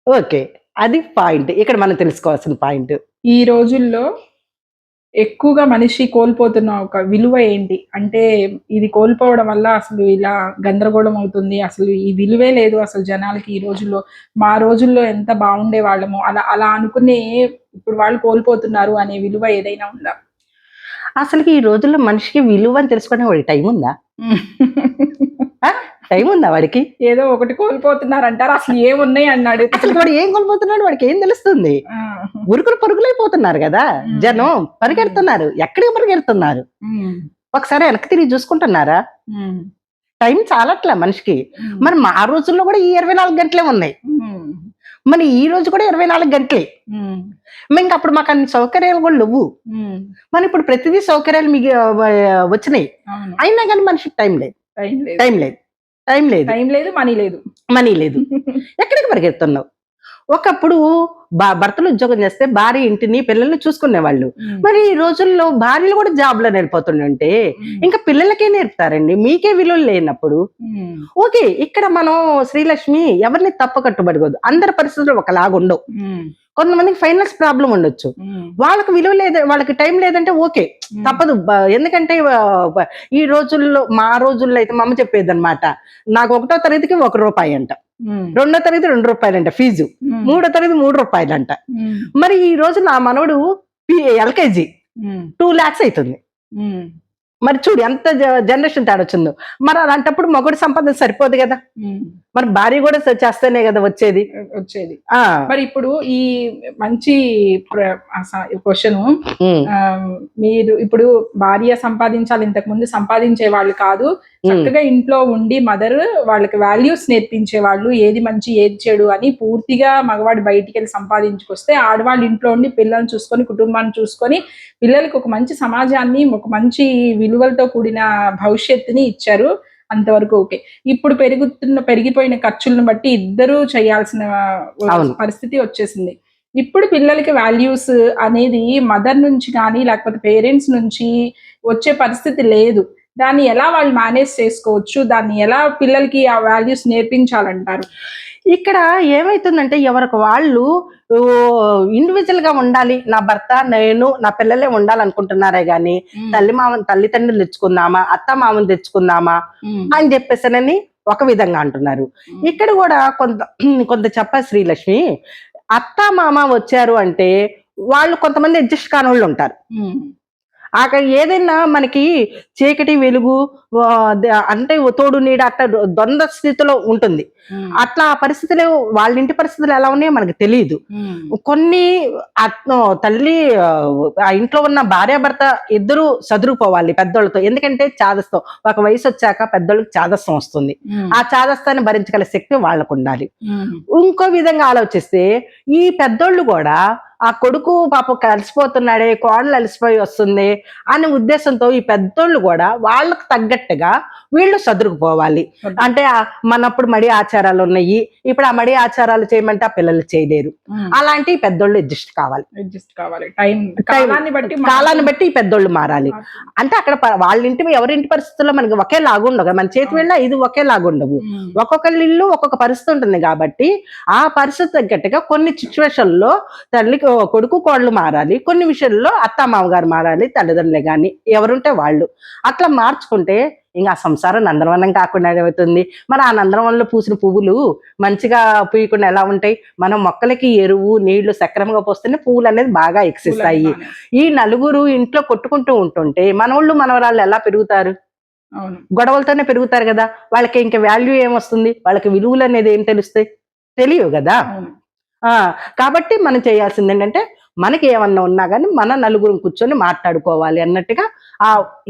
ఓకే, అది పాయింట్ ఇక్కడ మనం తెలుసుకోవాల్సిన పాయింట్. ఈ రోజుల్లో ఎక్కువగా మనిషి కోల్పోతున్న ఒక విలువ ఏంటి అంటే, ఇది కోల్పోవడం వల్ల అసలు ఇలా గందరగోళం అవుతుంది, అసలు ఈ విలువే లేదు అసలు జనాలకి ఈ రోజుల్లో, మా రోజుల్లో ఎంత బాగుండే వాళ్ళము అలా అలా అనుకునే ఇప్పుడు వాళ్ళు కోల్పోతున్నారు అనే విలువ ఏదైనా ఉందా? అసలు ఈ రోజుల్లో మనిషికి విలువ అని తెలుసుకునే వాడికి టైం ఉందా? టైం ఉందా వాడికి? ఏదో ఒకటి కోల్పోతున్నారు అంటారు, అసలు ఏమున్నాయి అన్నాడు. అసలు వాడు ఏం కోల్పోతున్నాడు వాడికి ఏం తెలుస్తుంది? ఉరుకులు పరుగులైపోతున్నారు కదా జనం, పరిగెడుతున్నారు. ఎక్కడికి పరిగెడుతున్నారు? ఒకసారి వెనక్కి తిరిగి చూసుకుంటున్నారా? టైం చాలట్లే మనిషికి. మరి మా రోజుల్లో కూడా ఈ 24 గంటలే ఉన్నాయి, మరి ఈ రోజు కూడా 24 గంటలే. ఇంకా అప్పుడు మాకు అన్ని సౌకర్యాలు కూడా లేవు. మరి ఇప్పుడు ప్రతిదీ సౌకర్యాలు మీకు వచ్చినాయి, అయినా కానీ మనిషికి టైం లేదు, టైం లేదు, టైం లేదు, టైం లేదు, మనీ లేదు, మనీ లేదు. ఎక్కడికి పరిగెడుతున్నావు? ఒకప్పుడు భర్తలు ఉద్యోగం చేస్తే భార్య ఇంటిని పిల్లల్ని చూసుకునేవాళ్ళు. మరి ఈ రోజుల్లో భార్యలు కూడా జాబ్లో నేర్పుతుంటే ఇంకా పిల్లలకే నేర్పుతారండి, మీకే విలువలు లేనప్పుడు. ఓకే, ఇక్కడ మనం శ్రీలక్ష్మి ఎవరిని తప్పకట్టుబడకూడదు. అందరి పరిస్థితులు ఒకలాగుండవు. కొంతమందికి ఫైనాన్స్ ప్రాబ్లం ఉండొచ్చు, వాళ్ళకి విలువ లేదు, వాళ్ళకి టైం లేదంటే ఓకే, తప్పదు. ఎందుకంటే ఈ రోజుల్లో, మా రోజుల్లో అయితే మా అమ్మ చెప్పేది అనమాట, నాకు 1వ తరగతికి ₹1 అంట, 2వ తరగతి ₹2 అంట ఫీజు, 3వ తరగతి ₹3 అంట. మరి ఈ రోజు నా మనవడు LKG 2 lakhs అవుతుంది. మరి చూడు ఎంత జనరేషన్ తేడా వచ్చిందో. మరి అలాంటప్పుడు మగవాడి సంపాదన సరిపోదు కదా, మరి భార్య కూడా చేస్తేనే కదా వచ్చేది. మరి ఇప్పుడు ఈ మంచి క్వశ్చన్, మీరు ఇప్పుడు భార్య సంపాదించాలి, ఇంతకు ముందు సంపాదించే వాళ్ళు కాదు, చక్కగా ఇంట్లో ఉండి మదర్ వాళ్ళకి వాల్యూస్ నేర్పించే వాళ్ళు, ఏది మంచి ఏది చెడు అని పూర్తిగా మగవాడు బయటికి వెళ్ళి సంపాదించుకొస్తే ఆడవాళ్ళు ఇంట్లో ఉండి పిల్లల్ని చూసుకొని కుటుంబాన్ని చూసుకొని పిల్లలకి ఒక మంచి సమాజాన్ని, ఒక మంచి విలువలతో కూడిన భవిష్యత్తుని ఇచ్చారు, అంతవరకు ఓకే. ఇప్పుడు పెరిగిపోయిన ఖర్చులను బట్టి ఇద్దరూ చేయాల్సిన పరిస్థితి వచ్చేసింది. ఇప్పుడు పిల్లలకి వాల్యూస్ అనేది మదర్ నుంచి కానీ లేకపోతే పేరెంట్స్ నుంచి వచ్చే పరిస్థితి లేదు. దాన్ని ఎలా వాళ్ళు మేనేజ్ చేసుకోవచ్చు, దాన్ని ఎలా పిల్లలకి ఆ వాల్యూస్ నేర్పించాలంటారు? ఇక్కడ ఏమైతుందంటే ఎవరికి వాళ్ళు ఇండివిజువల్ గా ఉండాలి, నా భర్త నేను నా పిల్లలే ఉండాలనుకుంటున్నారే గాని తల్లిదండ్రులు తెచ్చుకుందామా, అత్త మామని తెచ్చుకుందామా అని చెప్పేసానని ఒక విధంగా అంటున్నారు. ఇక్కడ కూడా కొంత చెప్ప శ్రీలక్ష్మి, అత్త మామ వచ్చారు అంటే వాళ్ళు కొంతమంది అడ్జస్ట్ కాని వాళ్ళు ఉంటారు. అక్కడ ఏదైనా మనకి చీకటి వెలుగు అంటే తోడు నీడ అట్లా ద్వంద్వ స్థితిలో ఉంటుంది. అట్లా ఆ పరిస్థితులు, వాళ్ళ ఇంటి పరిస్థితులు ఎలా ఉన్నాయో మనకు తెలియదు. కొన్ని తల్లి ఆ ఇంట్లో ఉన్న భార్యాభర్త ఇద్దరు చదువుకోవాలి పెద్దోళ్ళతో, ఎందుకంటే చాదస్తం ఒక వయసు వచ్చాక పెద్దోళ్ళకి చాదస్తం వస్తుంది, ఆ చాదస్తాన్ని భరించగల శక్తి వాళ్ళకు ఉండాలి. ఇంకో విధంగా ఆలోచిస్తే ఈ పెద్దోళ్ళు కూడా ఆ కొడుకు పాపం కలిసిపోతున్నాడే, కోడలు అలసిపోయి వస్తుంది అనే ఉద్దేశంతో ఈ పెద్దోళ్ళు కూడా వాళ్ళకు తగ్గట్టుగా వీళ్ళు సదురుకుపోవాలి. అంటే మనప్పుడు మడి ఆచారాలు ఉన్నాయి, ఇప్పుడు ఆ మడి ఆచారాలు చేయమంటే ఆ పిల్లలు చేయలేరు. అలాంటి పెద్దోళ్ళు అడ్జస్ట్ కావాలి. కాలాన్ని బట్టి ఈ పెద్దోళ్ళు మారాలి. అంటే అక్కడ వాళ్ళ ఇంటి ఎవరింటి పరిస్థితుల్లో మనకి ఒకేలాగుండవు, మన చేతి వెళ్ళ ఇది ఒకేలాగుండవు. ఒక్కొక్కళ్ళ ఇల్లు ఒక్కొక్క పరిస్థితి ఉంటుంది కాబట్టి ఆ పరిస్థితి తగ్గట్టుగా కొన్ని సిచ్యువేషన్ లో తల్లికి కొడుకు కోడలు మారాలి, కొన్ని విషయాల్లో అత్త మామగారు మారాలి, తల్లిదండ్రులే కానీ ఎవరుంటే వాళ్ళు అట్లా మార్చుకుంటే ఇంకా సంసారం నందనవనం కాకుండా ఏమవుతుంది. మరి ఆ నందనవనంలో పూసిన పువ్వులు మంచిగా పూయకుండా ఎలా ఉంటాయి? మనం మొక్కలకి ఎరువు నీళ్లు సక్రమంగా పోస్తేనే పువ్వులు అనేది బాగా ఎక్సిస్తాయి. ఈ నలుగురు ఇంట్లో కొట్టుకుంటూ ఉంటుంటే మనోళ్ళు మనవరాళ్ళు ఎలా పెరుగుతారు? గొడవలతోనే పెరుగుతారు కదా. వాళ్ళకి ఇంకా వాల్యూ ఏమొస్తుంది? వాళ్ళకి విలువలు అనేది ఏం తెలుస్తాయి? తెలియవు కదా. కాబట్టి మనం చేయాల్సింది ఏంటంటే మనకి ఏమన్నా ఉన్నా కానీ మన నలుగురు కూర్చొని మాట్లాడుకోవాలి అన్నట్టుగా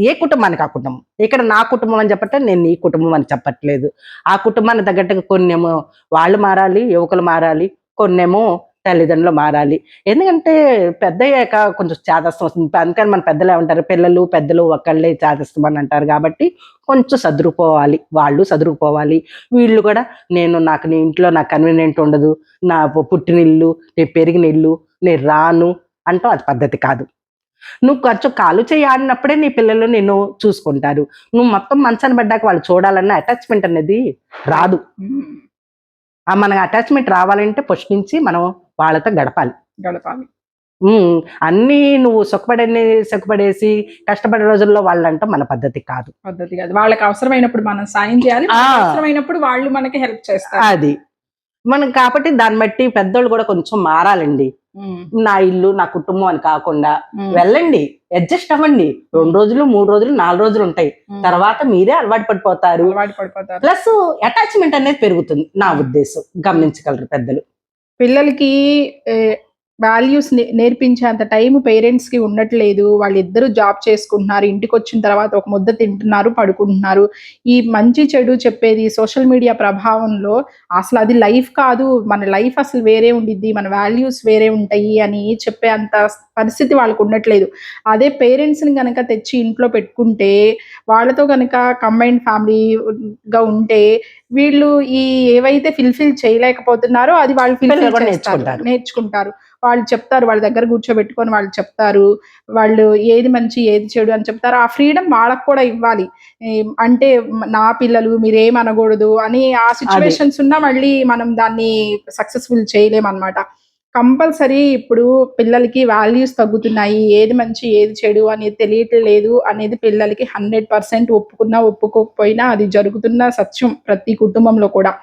ఏ కుటుంబానికి ఆ కుటుంబం. ఇక్కడ నా కుటుంబం అని చెప్పట్లేదు, నేను నీ కుటుంబం అని చెప్పట్లేదు. ఆ కుటుంబానికి తగ్గట్టుగా కొన్నేమో వాళ్ళు మారాలి, యువకులు మారాలి, కొన్నేమో తల్లిదండ్రులు మారాలి. ఎందుకంటే పెద్ద అయ్యాక కొంచెం చాదస్తం వస్తుంది. అందుకని మన పెద్దలు ఏమంటారు, పిల్లలు పెద్దలు ఒకళ్ళే చాదస్తం అని అంటారు. కాబట్టి కొంచెం సదురుకోవాలి, వాళ్ళు సదురుకుపోవాలి. వీళ్ళు కూడా నాకు నీ ఇంట్లో నాకు కన్వీనియంట్ ఉండదు, నా పుట్టినిల్లు, నేను పెరిగిన ఇల్లు, నేను రాను అంటాం. అది పద్ధతి కాదు. నువ్వు కొంచెం కాలు చేయి ఆడినప్పుడే నీ పిల్లలు నిన్ను చూసుకుంటారు. నువ్వు మొత్తం మంచాన్ని పడ్డాక వాళ్ళు చూడాలన్న అటాచ్మెంట్ అనేది రాదు. మనకు అటాచ్మెంట్ రావాలంటే ఫస్ట్ నుంచి మనం వాళ్ళతో గడపాలి. అన్ని నువ్వు సుఖపడేసి కష్టపడే రోజుల్లో వాళ్ళంటే మన పద్ధతి కాదు. వాళ్ళకి అవసరమైనప్పుడు మనం సాయం చేయాలి, అవసరమైనప్పుడు వాళ్ళు మనకి హెల్ప్ చేస్తారు. అది మనం కాబట్టి దాన్ని బట్టి పెద్దోళ్ళు కూడా కొంచెం మారాలండి. నా ఇల్లు నా కుటుంబం అని కాకుండా వెళ్ళండి, అడ్జస్ట్ అవ్వండి. 2 రోజులు 3 రోజులు 4 రోజులు ఉంటాయి, తర్వాత మీరే అలవాటు పడిపోతారు. ప్లస్ అటాచ్మెంట్ అనేది పెరుగుతుంది నా ఉద్దేశం. గమనించగలరు పెద్దలు. పిల్లలకి వాల్యూస్ నేర్పించేంత టైం పేరెంట్స్ కి ఉండట్లేదు. వాళ్ళిద్దరూ జాబ్ చేసుకుంటున్నారు, ఇంటికి వచ్చిన తర్వాత ఒక ముద్ద తింటున్నారు, పడుకుంటున్నారు. ఈ మంచి చెడు చెప్పేది సోషల్ మీడియా ప్రభావంలో అసలు అది లైఫ్ కాదు, మన లైఫ్ అసలు వేరే ఉండిద్ది, మన వాల్యూస్ వేరే ఉంటాయి అని చెప్పే అంత పరిస్థితి వాళ్ళకు ఉండట్లేదు. అదే పేరెంట్స్ని కనుక తెచ్చి ఇంట్లో పెట్టుకుంటే, వాళ్ళతో కనుక కంబైన్డ్ ఫ్యామిలీగా ఉంటే వీళ్ళు ఈ ఏవైతే ఫిల్ఫిల్ చేయలేకపోతున్నారో అది వాళ్ళు నేర్చుకుంటారు. వాళ్ళు చెప్తారు, వాళ్ళ దగ్గర కూర్చోబెట్టుకొని వాళ్ళు చెప్తారు, వాళ్ళు ఏది మంచి ఏది చెడు అని చెప్తారు. ఆ ఫ్రీడమ్ వాళ్ళకు కూడా ఇవ్వాలి. అంటే నా పిల్లలు మీరేమనకూడదు అని ఆ సిచ్యువేషన్స్ ఉన్నా మళ్ళీ మనం దాన్ని సక్సెస్ఫుల్ చేయలేమన్నమాట. కంపల్సరీ ఇప్పుడు పిల్లలకి వాల్యూస్ తగ్గుతున్నాయి, ఏది మంచి ఏది చెడు అనేది తెలియట్లేదు అనేది పిల్లలకి 100% ఒప్పుకున్నా ఒప్పుకోకపోయినా అది జరుగుతున్న సత్యం ప్రతి కుటుంబంలో కూడా.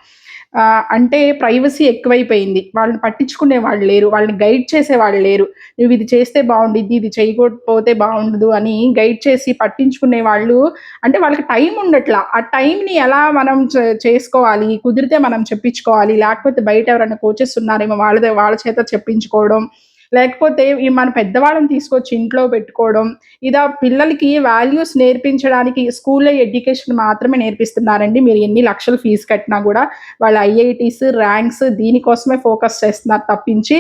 అంటే ప్రైవసీ ఎక్కువైపోయింది, వాళ్ళని పట్టించుకునే వాళ్ళు లేరు, వాళ్ళని గైడ్ చేసే వాళ్ళు లేరు. నువ్వు ఇది చేస్తే బాగుండిద్ది, ఇది చేయకపోతే బాగుండదు అని గైడ్ చేసి పట్టించుకునే వాళ్ళు, అంటే వాళ్ళకి టైం ఉండట్లా. ఆ టైంని ఎలా మనం చేసుకోవాలి, కుదిరితే మనం చెప్పించుకోవాలి, లేకపోతే బయట ఎవరైనా కోచెస్ ఉన్నారేమో వాళ్ళ చేత చెప్పించుకోవడం, లేకపోతే మన పెద్దవాళ్ళని తీసుకొచ్చి ఇంట్లో పెట్టుకోవడం. ఇదా పిల్లలకి వాల్యూస్ నేర్పించడానికి స్కూల్లో ఎడ్యుకేషన్ మాత్రమే నేర్పిస్తున్నారండి. మీరు ఎన్ని లక్షలు ఫీజు కట్టినా కూడా వాళ్ళ ఐఐటీస్ ర్యాంక్స్ దీనికోసమే ఫోకస్ చేస్తున్నారు తప్పించి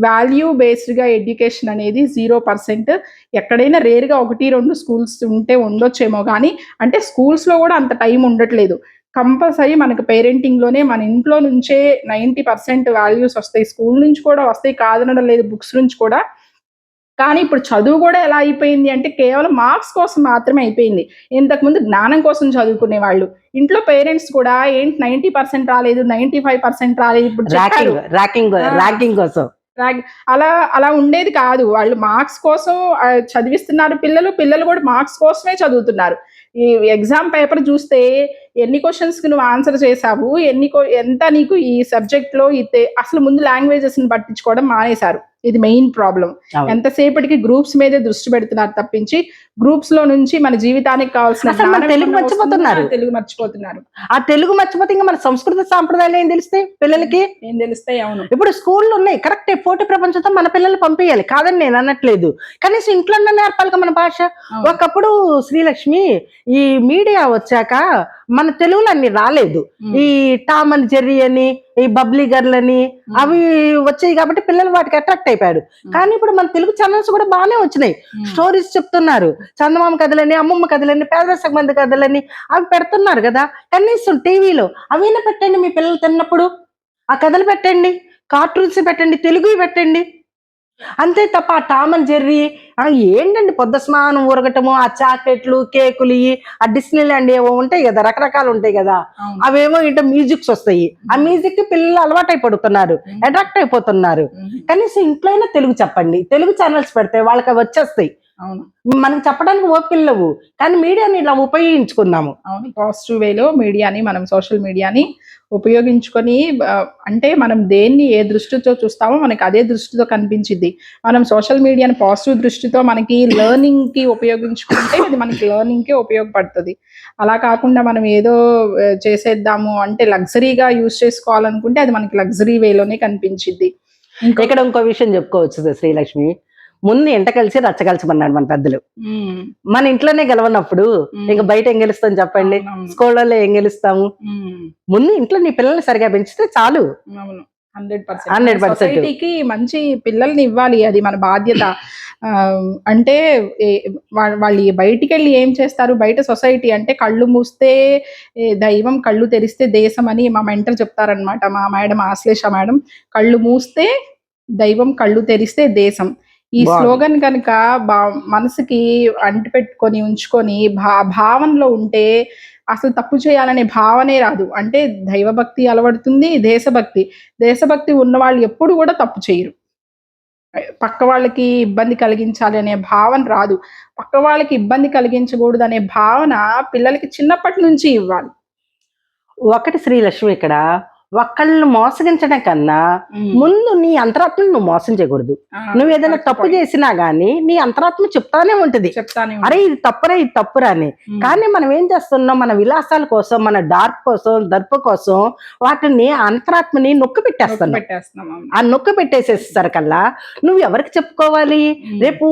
వాల్యూ బేస్డ్గా ఎడ్యుకేషన్ అనేది 0%. ఎక్కడైనా రేర్గా 1-2 స్కూల్స్ ఉంటే ఉండొచ్చేమో కానీ, అంటే స్కూల్స్లో కూడా అంత టైం ఉండట్లేదు. కంపల్సరీ మనకు పేరెంటింగ్లోనే మన ఇంట్లో నుంచే 90% వాల్యూస్ వస్తాయి, స్కూల్ నుంచి కూడా వస్తాయి కాదనడం లేదు, బుక్స్ నుంచి కూడా. కానీ ఇప్పుడు చదువు కూడా ఎలా అయిపోయింది అంటే కేవలం మార్క్స్ కోసం మాత్రమే అయిపోయింది. ఇంతకుముందు జ్ఞానం కోసం చదువుకునే వాళ్ళు. ఇంట్లో పేరెంట్స్ కూడా ఏంటి 90% రాలేదు, 95% రాలేదు, ఇప్పుడు ర్యాంకింగ్ కోసం అలా ఉండేది కాదు. వాళ్ళు మార్క్స్ కోసం చదివిస్తున్నారు, పిల్లలు కూడా మార్క్స్ కోసమే చదువుతున్నారు. ఈ ఎగ్జామ్ పేపర్ చూస్తే ఎన్ని క్వశ్చన్స్కి నువ్వు ఆన్సర్ చేసావు, ఎంత నీకు ఈ సబ్జెక్ట్లో అసలు ముందు లాంగ్వేజెస్ని పట్టించుకోవడం మానేశారు. ఇది మెయిన్ ప్రాబ్లం. ఎంతసేపటికి గ్రూప్స్ మీదే దృష్టి పెడుతున్నారు తప్పించి గ్రూప్స్ లో నుంచి మన జీవితానికి కావాల్సిన తెలుగు మర్చిపోతున్నారు. ఆ తెలుగు మర్చిపోతే ఇంకా మన సంస్కృతి సాంప్రదాయాలు ఏం తెలుస్తాయి పిల్లలకి? ఏం తెలుస్తాయి? అవును, ఇప్పుడు స్కూల్లో ఉన్నాయి కరెక్ట్, పోటీ ప్రపంచంతో మన పిల్లలు పంపించాలి కాదని నేను అనట్లేదు, కనీసం ఇంట్లో నేర్పాలి మన భాష. ఒకప్పుడు శ్రీలక్ష్మి ఈ మీడియా వచ్చాక మన తెలుగులో అన్ని రాలేదు. ఈ టామ్ అండ్ జెర్రీ అని, ఈ బబ్లీ గర్ల్ అని అవి వచ్చాయి కాబట్టి పిల్లలు వాటికి అట్రాక్ట్ అయిపోయారు. కానీ ఇప్పుడు మన తెలుగు ఛానల్స్ కూడా బాగానే వచ్చినాయి. స్టోరీస్ చెప్తున్నారు, చందమామ కథలని, అమ్మమ్మ కథలని, పేదరసక మంది కథలని అవి పెడుతున్నారు కదా. కనీసం టీవీలో అవైనా పెట్టండి, మీ పిల్లలు తిన్నప్పుడు ఆ కథలు పెట్టండి, కార్టూన్స్ పెట్టండి, తెలుగు పెట్టండి. అంతే తప్ప ఆ టామ్ అండ్ జెర్రీ ఏంటండి పొద్దు స్నానం ఊరగటము, ఆ చాక్లెట్లు, కేకులు, ఆ డిస్నీ ల్యాండ్ ఏవో ఉంటాయి కదా, రకరకాలు ఉంటాయి కదా, అవేమో ఏంటో మ్యూజిక్స్ వస్తాయి. ఆ మ్యూజిక్ కి పిల్లలు అలవాటు అయిపోతున్నారు, అట్రాక్ట్ అయిపోతున్నారు. కనీసం ఇంట్లో అయినా తెలుగు చెప్పండి, తెలుగు ఛానల్స్ పెడితే వాళ్ళకి అవి వచ్చేస్తాయి. మనకు చెప్పడానికి ఓపిక లేవు, కానీ మీడియాని ఇలా ఉపయోగించుకున్నాము. అవును, పాజిటివ్ వేలో మీడియాని, మనం సోషల్ మీడియాని ఉపయోగించుకొని అంటే మనం దేన్ని ఏ దృష్టితో చూస్తామో మనకి అదే దృష్టితో కనిపించింది. మనం సోషల్ మీడియాని పాజిటివ్ దృష్టితో మనకి లెర్నింగ్ కి ఉపయోగించుకుంటే అది మనకి లెర్నింగ్ కి ఉపయోగపడుతుంది. అలా కాకుండా మనం ఏదో చేసేద్దాము అంటే లగ్జరీగా యూజ్ చేసుకోవాలనుకుంటే అది మనకి లగ్జరీ వేలోనే కనిపించింది. ఇక్కడ ఇంకో విషయం చెప్పుకోవచ్చు శ్రీలక్ష్మి, ముందు ఎంట కలిసి రచ్చ కలిసిమన్నాడు మన పెద్దలు. మన ఇంట్లోనే గెలవనప్పుడు ఇంకా బయట ఏం గెలుస్తాం చెప్పండి, స్కూళ్ళలో ఏం గెలుస్తాము? ముందు ఇంట్లో నీ పిల్లల్ని సరిగా పెంచితే చాలు. 100% సొసైటీకి మంచి పిల్లల్ని ఇవ్వాలి, అది మన బాధ్యత. అంటే వాళ్ళు బయటికి వెళ్ళి ఏం చేస్తారు, బయట సొసైటీ అంటే కళ్ళు మూస్తే దైవం, కళ్ళు తెరిస్తే దేశం అని మా మెంటర్ చెప్తారనమాట, మా మేడం ఆశ్లేష మేడం. కళ్ళు మూస్తే దైవం, కళ్ళు తెరిస్తే దేశం. ఈ స్లోగన్ కనుక మనసుకి అంటిపెట్టుకొని ఉంచుకొని భావనలో ఉంటే అసలు తప్పు చేయాలనే భావనే రాదు. అంటే దైవభక్తి అలవడుతుంది, దేశభక్తి ఉన్న వాళ్ళు ఎప్పుడు కూడా తప్పు చేయరు. పక్క వాళ్ళకి ఇబ్బంది కలిగించాలి అనే భావన రాదు, పక్క వాళ్ళకి ఇబ్బంది కలిగించకూడదు అనే భావన పిల్లలకి చిన్నప్పటి నుంచి ఇవ్వాలి. ఒకటి శ్రీలక్ష్మి, ఇక్కడ ఒక్కళ్ళని మోసగించడం కన్నా ముందు నీ అంతరాత్మని నువ్వు మోసం చేయకూడదు. నువ్వు ఏదైనా తప్పు చేసినా గానీ నీ అంతరాత్మ చెప్తానే ఉంటది, అరే ఇది తప్పురా, ఇది తప్పురా అని. కానీ మనం ఏం చేస్తున్నాం, మన విలాసాల కోసం, మన డార్క్ కోసం, దర్ప కోసం వాటిని అంతరాత్మని నొక్కి పెట్టేస్తున్నాం. ఆ నొక్కి పెట్టేసేసరికల్లా నువ్వు ఎవరికి చెప్పుకోవాలి? రేపు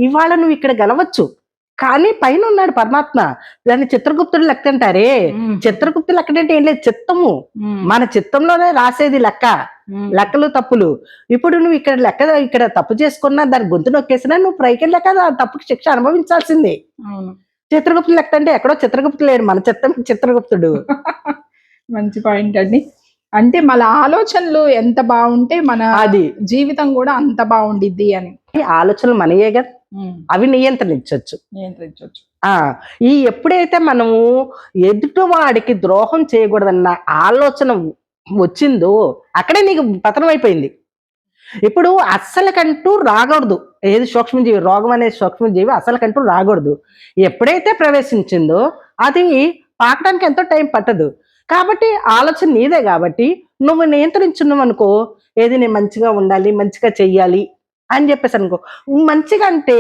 ఇవాళ నువ్వు ఇక్కడ గెలవచ్చు, కానీ పైన ఉన్నాడు పరమాత్మ. దాన్ని చిత్రగుప్తుడు లెక్క అంటారే, చిత్రగుప్తుడు లెక్క అంటే ఏం లేదు, చిత్తము. మన చిత్తంలోనే రాసేది లెక్కలు తప్పులు. ఇప్పుడు నువ్వు ఇక్కడ తప్పు చేసుకున్నా, దాని గొంతు నొక్కేసినా నువ్వు పైకి వెళ్ళాక ఆ తప్పుకి శిక్ష అనుభవించాల్సిందే. చిత్రగుప్తుడు లెక్క అంటే ఎక్కడో చిత్రగుప్తుడు లేడు, మన చిత్రగుప్తుడు. మంచి పాయింట్ అండి. అంటే మన ఆలోచనలు ఎంత బాగుంటే మన జీవితం కూడా అంత బాగుండిద్ది అని. ఆలోచనలు మనయే కదా, అవి నియంత్రించవచ్చు. ఈ ఎప్పుడైతే మనము ఎదుటి వాడికి ద్రోహం చేయకూడదన్న ఆలోచన వచ్చిందో అక్కడే నీకు పతనం అయిపోయింది. ఇప్పుడు అస్సలకంటూ రాకూడదు, ఏది సూక్ష్మజీవి, రోగం అనే సూక్ష్మజీవి అస్సలకంటూ రాకూడదు. ఎప్పుడైతే ప్రవేశించిందో అది పాకడానికి ఎంతో టైం పట్టదు. కాబట్టి ఆలోచన నీదే కాబట్టి నువ్వు నియంత్రించున్నావు అనుకో, ఏది నేను మంచిగా ఉండాలి, మంచిగా చెయ్యాలి అని చెప్పేసి అనుకో. మంచిగా అంటే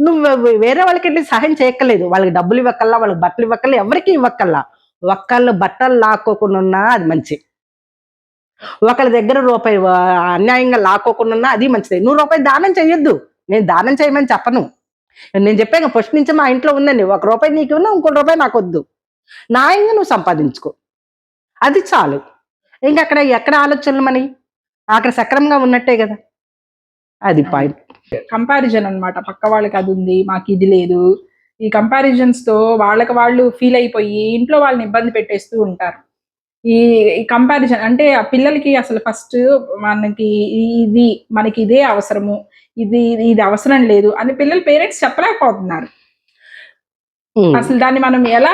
నువ్వు వేరే వాళ్ళకి వెళ్ళి సహాయం చేయక్కర్లేదు, వాళ్ళకి డబ్బులు ఇవ్వక్కల్లా, వాళ్ళకి బట్టలు ఇవ్వక్కల్లా, ఎవరికి ఇవ్వక్కల్లా. ఒక్కళ్ళు బట్టలు లాక్కోకుండా ఉన్నా అది మంచి, ఒకళ్ళ దగ్గర రూపాయి అన్యాయంగా లాక్కోకుండా ఉన్నా అది మంచిది. నువ్వు రూపాయి దానం చెయ్యొద్దు, నేను దానం చేయమని చెప్పను. నేను చెప్పాను ఫస్ట్ నుంచి, మా ఇంట్లో ఉందండి, ఒక రూపాయి నీకు ఉన్నా ఇంకో రూపాయి నాకు వద్దు, న్యాయంగా నువ్వు సంపాదించుకో, అది చాలు. ఇంకా అక్కడ ఎక్కడ ఆలోచనలు మనకి అక్కడ సక్రమంగా ఉన్నట్టే కదా. అది పాయింట్. కంపారిజన్ అన్నమాట, పక్క వాళ్ళకి అది ఉంది మాకు ఇది లేదు. ఈ కంపారిజన్స్ తో వాళ్ళకి వాళ్ళు ఫీల్ అయిపోయి ఇంట్లో వాళ్ళని ఇబ్బంది పెట్టేస్తూ ఉంటారు. ఈ కంపారిజన్ అంటే ఆ పిల్లలకి అసలు ఫస్ట్ మనకి ఇదే అవసరము, ఇది అవసరం లేదు అని పేరెంట్స్ చెప్పలేకపోతున్నారు. అసలు దాన్ని మనం ఎలా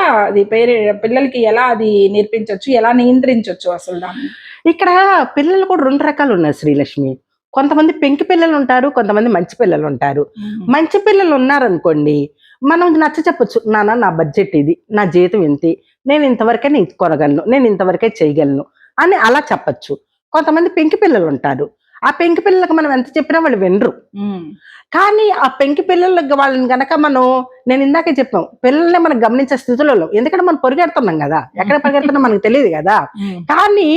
పిల్లలకి ఎలా అది నేర్పించవచ్చు, ఎలా నియంత్రించవచ్చు అసలు దాన్ని? ఇక్కడ పిల్లలు కూడా రెండు రకాలు ఉన్నారు శ్రీలక్ష్మి. కొంతమంది పెంకి పిల్లలు ఉంటారు, కొంతమంది మంచి పిల్లలు ఉంటారు. మంచి పిల్లలు ఉన్నారనుకోండి, మనం నచ్చ చెప్పొచ్చు, నాన్న నా బడ్జెట్ ఇది, నా జీతం ఇంత, నేను ఇంతవరకే నేను కొనగలను, నేను ఇంతవరకే చేయగలను అని అలా చెప్పచ్చు. కొంతమంది పెంకి పిల్లలు ఉంటారు, ఆ పెంకి పిల్లలకు మనం ఎంత చెప్పినా వాళ్ళు వినరు. కానీ ఆ పెంకి పిల్లలకి వాళ్ళని గనక నేను ఇందాకే చెప్పాం, పిల్లల్ని మనం గమనించే స్థితిలో, ఎందుకంటే మనం పరిగెడుతున్నాం కదా, ఎక్కడ పరిగెడుతున్నా మనకు తెలియదు కదా. కానీ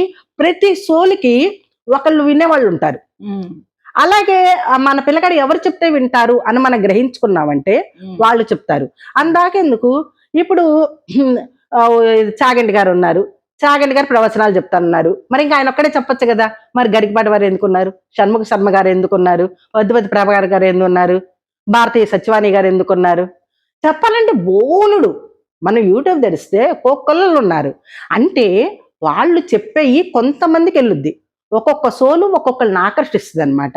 ప్రతి సోలికి ఒకళ్ళు వినేవాళ్ళు ఉంటారు. అలాగే మన పిల్లగాడు ఎవరు చెప్తే వింటారు అని మనం గ్రహించుకున్నామంటే వాళ్ళు చెప్తారు. అందాకెందుకు, ఇప్పుడు చాగంటి గారు ఉన్నారు. చాగంటి గారు ప్రవచనాలు చెప్తానన్నారు. మరి ఇంకా ఆయన ఒక్కడే చెప్పొచ్చు కదా! మరి గరికపాటి వారు ఎందుకున్నారు? షణ్ముఖ శర్మ గారు ఎందుకున్నారు? వద్దిపతి ప్రభాకర్ గారు ఎందుకున్నారు? భారతీయ సత్యవాణి గారు ఎందుకున్నారు? చెప్పాలంటే బోలెడు. మనం యూట్యూబ్ తెరిస్తే ఒక్కొక్కళ్ళు ఉన్నారు. అంటే వాళ్ళు చెప్పేయి కొంతమందికెళ్ళుద్ది. ఒక్కొక్క సోలు ఒక్కొక్కళ్ళని ఆకర్షిస్తదనమాట.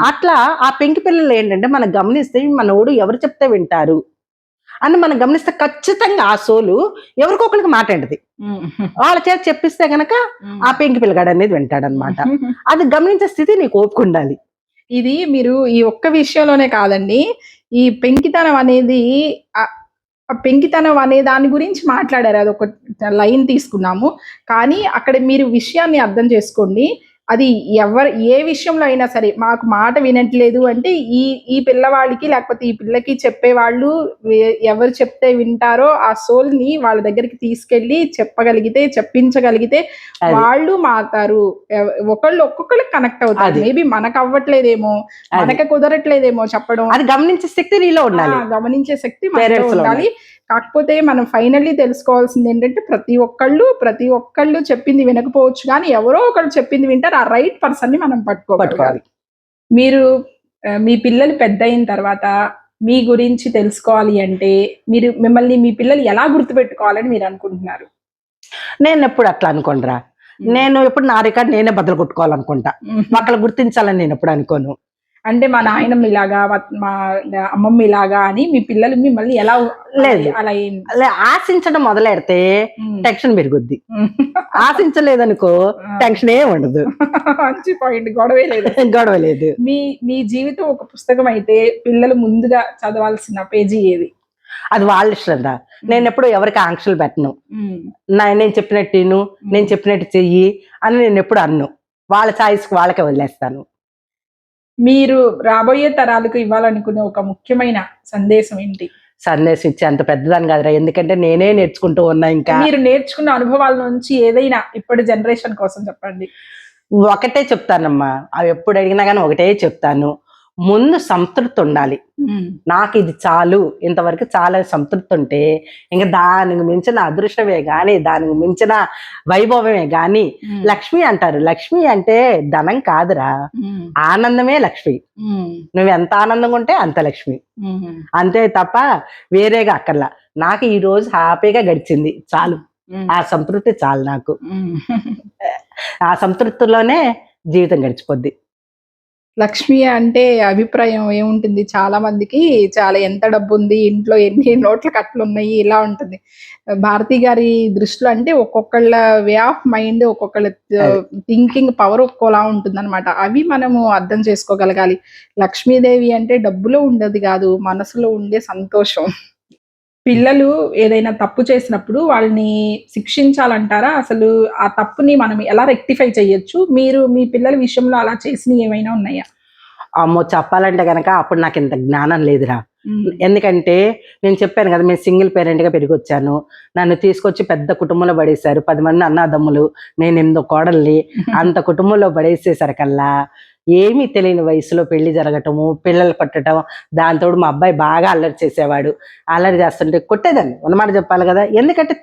అట్లా ఆ పెంకి పిల్లలు ఏంటంటే మనం గమనిస్తే మనోడు ఎవరు చెప్తే వింటారు అని మనం గమనిస్తే ఖచ్చితంగా ఆ సోలు ఎవరికొకరికి మాట్లాడది. వాళ్ళ చేత చెప్పిస్తే గనక ఆ పెంకి పిల్లగాడు అనేది వింటాడనమాట. అది గమనించే స్థితి నీకు ఓపిక ఉండాలి. ఇది మీరు ఈ ఒక్క విషయంలోనే కాదండి. ఈ పెంకితనం అనేది ఆ పెంకితనం అనే దాని గురించి మాట్లాడారు. అదొక లైన్ తీసుకున్నాము. కానీ అక్కడ మీరు విషయాన్ని అర్థం చేసుకోండి. అది ఏ విషయంలో అయినా సరే మాకు మాట వినట్లేదు అంటే ఈ పిల్లవాడికి లేకపోతే ఈ పిల్లకి చెప్పేవాళ్ళు ఎవరు చెప్తే వింటారో ఆ సోల్‌ని వాళ్ళ దగ్గరికి తీసుకెళ్ళి చెప్పగలిగితే, చెప్పించగలిగితే అది. వాళ్ళు మారతారు. ఒక్కొక్కళ్ళకి కనెక్ట్ అవుతారు. అది. మేబీ మనకు అవ్వట్లేదేమో, అది. మనకి కుదరట్లేదేమో చెప్పడం. అది గమనించే శక్తి నీలో ఉండాలి. గమనించే శక్తి మనలో పేరెంట్స్‌లో ఉండాలి. కాకపోతే మనం ఫైనల్లీ తెలుసుకోవాల్సింది ఏంటంటే ప్రతి ఒక్కళ్ళు చెప్పింది వినకపోవచ్చు కానీ ఎవరో ఒకళ్ళు చెప్పింది వింటారు. ఆ రైట్ పర్సన్‌ని మనం పట్టుకోవాలి. మీరు మీ పిల్లలు పెద్దయిన తర్వాత మీ గురించి తెలుసుకోవాలి అంటే మిమ్మల్ని మీ పిల్లలు ఎలా గుర్తుపెట్టుకోవాలని మీరు అనుకుంటున్నారు? నేనెప్పుడు అట్లా అనుకోనురా. నేను ఎప్పుడు నా రికార్డ్ నేనే బద్దలు కొట్టుకోవాలనుకుంటా. ఒకళ్ళు గుర్తించాలని నేనెప్పుడు అనుకోను. అంటే మా నాయనమ్మ ఇలాగా, మా అమ్మమ్మ ఇలాగా అని మీ పిల్లలు మిమ్మల్ని ఎలా లేదు. అలా ఆశించడం మొదలెడితే టెన్షన్ పెరుగుద్ది. ఆశించలేదనుకో టెన్షన్ ఏం ఉండదు. మంచి పాయింట్. గొడవే లేదు. గొడవ లేదు. మీ జీవితం ఒక పుస్తకం అయితే పిల్లలు ముందుగా చదవాల్సిన పేజీ ఏది? అది వాళ్ళ ఇష్టం రా. నేనెప్పుడు ఎవరికి ఆంక్షలు పెట్టను. నేను చెప్పినట్టు విను, నేను చెప్పినట్టు చెయ్యి అని నేనెప్పుడు అనను. వాళ్ళ ఛాయిస్‌కి వాళ్ళకే వదిలేస్తాను. మీరు రాబోయే తరాలకు ఇవ్వాలనుకునే ఒక ముఖ్యమైన సందేశం ఏంటి? సందేశం ఇచ్చే అంత పెద్దదాన్ని కాదురా. ఎందుకంటే నేనే నేర్చుకుంటూ ఉన్నా ఇంకా. మీరు నేర్చుకున్న అనుభవాల నుంచి ఏదైనా ఇప్పటి జనరేషన్ కోసం చెప్పండి. ఒకటే చెప్తానమ్మా. అవి ఎప్పుడు అడిగినా గానీ ఒకటే చెప్తాను. ముందు సంతృప్తి ఉండాలి. నాకు ఇది చాలు, ఇంతవరకు చాలని సంతృప్తి ఉంటే ఇంక దానికి మించిన అదృష్టమే గాని, దానికి మించిన వైభవమే గాని లక్ష్మి అంటారు. లక్ష్మి అంటే ధనం కాదురా. ఆనందమే లక్ష్మి. నువ్వు ఎంత ఆనందంగా ఉంటే అంత లక్ష్మి. అంతే తప్ప వేరేగా అక్కర్లా. నాకు ఈ రోజు హ్యాపీగా గడిచింది చాలు. ఆ సంతృప్తి చాలు నాకు. ఆ సంతృప్తిలోనే జీవితం గడిచిపోద్ది. లక్ష్మి అంటే అభిప్రాయం ఏముంటుంది? చాలా మందికి ఎంత డబ్బుంది, ఇంట్లో ఎన్ని నోట్ల కట్టలున్నాయి ఇలా ఉంటుంది. భారతి గారి దృష్టిలో అంటే ఒక్కొక్కళ్ళ వే ఆఫ్ మైండ్, ఒక్కొక్కళ్ళ థింకింగ్ పవర్ ఒక్కోలా ఉంటుందన్నమాట. అవి మనము అర్థం చేసుకోగలగాలి. లక్ష్మీదేవి అంటే డబ్బులో ఉండేది కాదు, మనసులో ఉండే సంతోషం. పిల్లలు ఏదైనా తప్పు చేసినప్పుడు వాళ్ళని శిక్షించాలంటారా? అసలు ఆ తప్పుని మనం ఎలా రెక్టిఫై చేయొచ్చు? మీరు మీ పిల్లల విషయంలో అలా చేసినవి ఏమైనా ఉన్నాయా? అమ్మో! చెప్పాలంటే గనక అప్పుడు నాకింత జ్ఞానం లేదురా. ఎందుకంటే నేను చెప్పాను కదా! నేను సింగిల్ పేరెంట్‌గా పెరిగొచ్చాను. నన్ను తీసుకొచ్చి పెద్ద కుటుంబంలో పడేశారు. 10 మంది అన్నాదమ్ములు. నేను 8దో కోడల్ని. అంత కుటుంబంలో పడేసేసరికల్లా ఏమీ తెలియని వయసులో పెళ్లి జరగటము, పిల్లలు పుట్టటం, దానితోడు మా అబ్బాయి బాగా అల్లరి చేసేవాడు. అల్లరి చేస్తుంటే కొట్టేదాన్ని. ఉన్నమాట చెప్పాలి కదా! ఎందుకంటే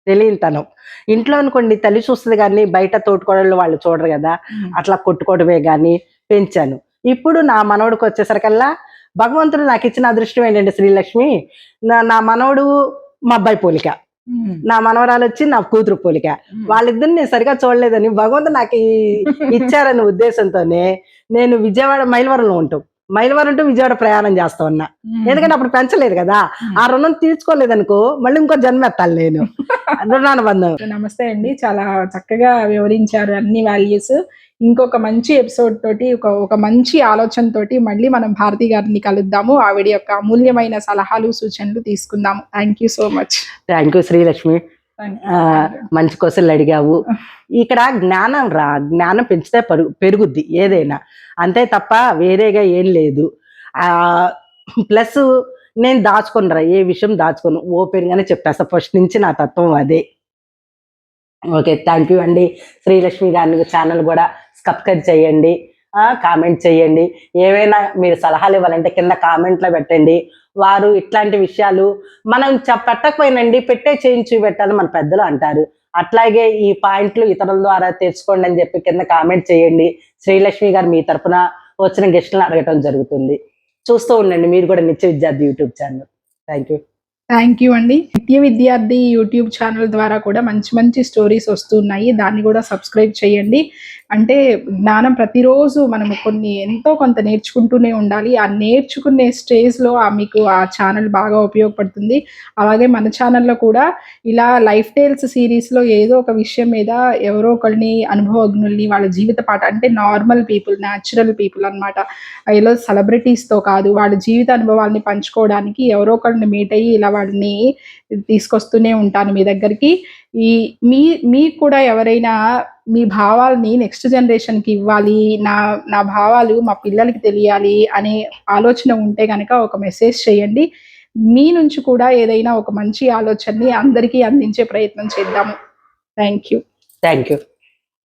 తెలియనితనం. ఇంట్లో అనుకోండి తల్లి చూస్తది గానీ, బయట తోటికోడళ్ళు వాళ్ళు చూడరు గదా! అట్లా కొట్టుకోవడమే గానీ పెంచాను. ఇప్పుడు నా మనవడికొచ్చేసరికల్లా భగవంతుడు నాకిచ్చిన అదృష్టం ఏంటంటే శ్రీలక్ష్మి, నా మనవడు మా అబ్బాయి పోలిక. నా మనవరాలొచ్చి నా కూతురు పోలిక. వాళ్ళిద్దరిని నేను సరిగా చూడలేదని భగవంతుడు నాకు ఇచ్చారనే ఉద్దేశంతోనే నేను విజయవాడ మైలవరంలో ఉంటాం. మైలవరం టు విజయవాడ ప్రయాణం చేస్తా ఉన్నా. ఎందుకంటే అప్పుడు పెంచలేదు కదా! ఆ రుణం తీర్చుకోలేదనుకో మళ్ళీ ఇంకో జన్మ ఎత్తాలి నేను. రుణానుబంధం. నమస్తే అండి. చాలా చక్కగా వివరించారు అన్ని వాల్యూస్. ఇంకొక మంచి ఎపిసోడ్ తోటి ఒక మంచి ఆలోచనతోటి మళ్ళీ మనం భారతి గారిని కలుద్దాము. ఆవిడ యొక్క అమూల్యమైన సలహాలు, సూచనలు తీసుకుందాము. Thank you so much. Thank you Srilakshmi. మంచి క్వశ్చన్లు అడిగావు. ఇక్కడ జ్ఞానం రా. జ్ఞానం పెంచితే పెరుగుద్ది ఏదైనా. అంతే తప్ప వేరేగా ఏం లేదు. ప్లస్ నేను దాచుకోనురా. ఏ విషయం దాచుకోను. ఓపెన్ గానే చెప్పేస్తా. ఫస్ట్ నుంచి నా తత్వం అదే. ఓకే. థ్యాంక్ యూ అండి. శ్రీలక్ష్మి గారిని ఛానల్ కూడా సబ్స్క్రైబ్ చేయండి. కామెంట్ చేయండి. ఏవైనా మీరు సలహాలు ఇవ్వాలంటే కింద కామెంట్లో పెట్టండి. వారు ఇట్లాంటి విషయాలు మనం పెట్టకపోయినండి పెట్టే చేయించి పెట్టాలి మన పెద్దలు అంటారు. అట్లాగే ఈ పాయింట్లు ఇతరుల ద్వారా తెలుసుకోండి అని చెప్పి కింద కామెంట్ చేయండి. శ్రీలక్ష్మి గారు మీ తరపున వచ్చిన గెస్టులను అడగటం జరుగుతుంది. చూస్తూ ఉండండి మీరు కూడా నిత్య విద్యార్థి YouTube channel. Thank you. Thank you అండి. నిత్య విద్యార్థి యూట్యూబ్ ఛానల్ ద్వారా కూడా మంచి మంచి స్టోరీస్ వస్తున్నాయి. దాన్ని కూడా సబ్స్క్రైబ్ చేయండి. అంటే జ్ఞానం ప్రతిరోజు మనము ఎంతో కొంత నేర్చుకుంటూనే ఉండాలి. ఆ నేర్చుకునే స్టేజ్లో మీకు ఆ ఛానల్ బాగా ఉపయోగపడుతుంది. అలాగే మన ఛానల్లో కూడా ఇలా లైఫ్ టేల్స్ సిరీస్లో ఏదో ఒక విషయం మీద ఎవరో ఒకరిని అనుభవజ్ఞుల్ని వాళ్ళ జీవిత పాట అంటే నార్మల్ పీపుల్, న్యాచురల్ పీపుల్ అనమాట. ఇలా సెలబ్రిటీస్తో కాదు, వాళ్ళ జీవిత అనుభవాల్ని పంచుకోవడానికి ఎవరో ఒకరిని మీట్ అయ్యి ఇలా వాళ్ళని తీసుకొస్తూనే ఉంటాను మీ దగ్గరికి. మీకు కూడా ఎవరైనా మీ భావాల్ని నెక్స్ట్ జనరేషన్కి ఇవ్వాలి, నా భావాలు మా పిల్లలకి తెలియాలి అనే ఆలోచన ఉంటే కనుక ఒక మెసేజ్ చేయండి. మీ నుంచి కూడా ఏదైనా ఒక మంచి ఆలోచనని అందరికీ అందించే ప్రయత్నం చేద్దాము. Thank you.